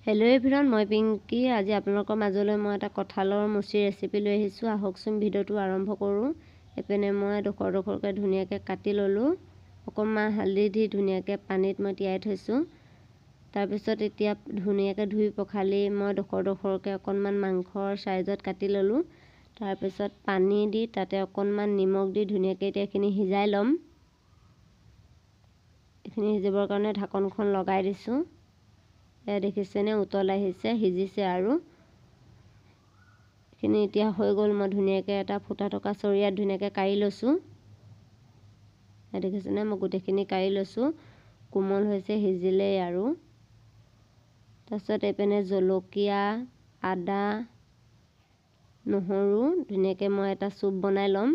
Hello' everyone, মই পিংকি। আজি আপোনালোকৰ মাজলৈ মই এটা কঁঠালৰ মুচিৰ ৰেচিপি লৈ আহিছোঁ। আহকচোন ভিডিঅ'টো আৰম্ভ কৰোঁ। এইপিনে মই ডোখৰকৈ ধুনীয়াকৈ কাটি ল'লোঁ। অকণমান হালধি দি ধুনীয়াকৈ পানীত মই তিয়াই থৈছোঁ। তাৰপিছত এতিয়া ধুনীয়াকৈ ধুই পখালি মই ডোখৰকৈ অকণমান মাংসৰ চাইজত কাটি ল'লোঁ। তাৰপিছত পানী দি তাতে অকণমান নিমখ দি ধুনীয়াকৈ এতিয়া এইখিনি সিজাই ল'ম। এইখিনি সিজিবৰ কাৰণে ঢাকনখন লগাই দিছোঁ। এয়া দেখিছেনে, উতল আহিছে, সিজিছে আৰু এইখিনি এতিয়া হৈ গ'ল। মই ধুনীয়াকৈ এটা ফুটা থকা চৰিয়াত ধুনীয়াকৈ কাঢ়ি লৈছোঁ। এয়া দেখিছেনে, মই গোটেইখিনি কাঢ়ি লৈছোঁ। কোমল হৈছে, সিজিলেই আৰু তাৰপিছত এইপিনে জলকীয়া, আদা, নহৰু ধুনীয়াকৈ মই এটা চুপ বনাই ল'ম।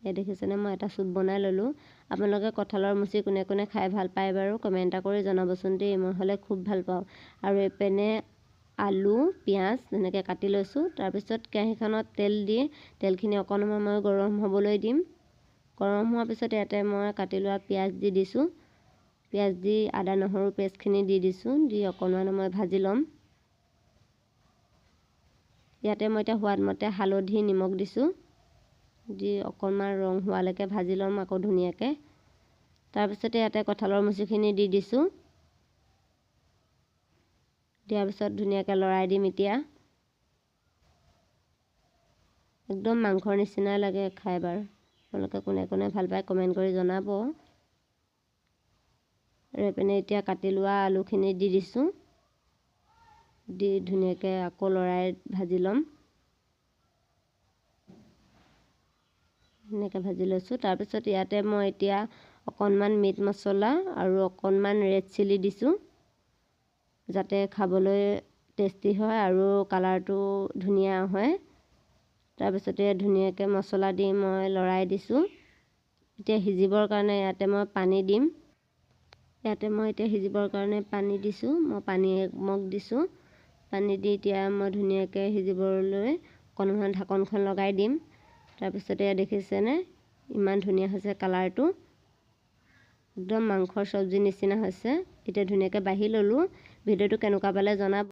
এই দেখিছেনে, মই এটা চুপ বনাই ল'লোঁ। আপোনালোকে কঁঠালৰ মুচি কোনে কোনে খাই ভাল পায় বাৰু কমেণ্ট এটা কৰি জনাবচোন দেই। মই হ'লে খুব ভাল পাওঁ। আৰু এইপিনে আলু, পিঁয়াজ ধুনীয়াকৈ কাটি লৈছোঁ। তাৰপিছত কেৰাহীখনত তেল দি তেলখিনি অকণমান মই গৰম হ'বলৈ দিম। গৰম হোৱাৰ পিছত ইয়াতে মই কাটি লোৱা পিঁয়াজ দি দিছোঁ। পিঁয়াজ দি আদা নহৰু পেষ্টখিনি দি দিছোঁ। দি অকণমান মই ভাজি ল'ম। ইয়াতে মই এতিয়া সোৱাদমতে হালধি, নিমখ দিছোঁ। দি অকণমান ৰং হোৱালৈকে ভাজি ল'ম আকৌ ধুনীয়াকৈ। তাৰপিছতে ইয়াতে কঁঠালৰ মুচিখিনি দি দিছোঁ। দিয়াৰ পিছত ধুনীয়াকৈ লৰাই দিম। এতিয়া একদম মাংসৰ নিচিনাই লাগে খাই বাৰু। আপোনালোকে কোনে কোনে ভাল পায় কমেণ্ট কৰি জনাব। আৰু এইপিনে এতিয়া কাটি লোৱা আলুখিনি দি দিছোঁ। দি ধুনীয়াকৈ আকৌ লৰাই ভাজি ল'ম। এনেকৈ ভাজি লৈছোঁ। তাৰপিছত ইয়াতে মই এতিয়া অকণমান মিট মছলা আৰু অকণমান ৰেড চিলি দিছোঁ, যাতে খাবলৈ টেষ্টি হয় আৰু কালাৰটো ধুনীয়া হয়। তাৰপিছতে ধুনীয়াকৈ মছলা দি মই লৰাই দিছোঁ। এতিয়া সিজিবৰ কাৰণে ইয়াতে মই পানী দিম। ইয়াতে মই এতিয়া সিজিবৰ কাৰণে পানী দিছোঁ। মই পানী 1 মগ দিছোঁ। পানী দি এতিয়া মই ধুনীয়াকৈ সিজিবলৈ অকণমান ঢাকনখন লগাই দিম। তাৰপিছতে দেখিছেনে, ইমান ধুনীয়া হৈছে কালাৰটো। একদম মাংসৰ চব্জি নিচিনা হৈছে। এতিয়া ধুনীয়াকৈ বাঢ়ি ল'লোঁ। ভিডিঅ'টো কেনেকুৱা পালে জনাব।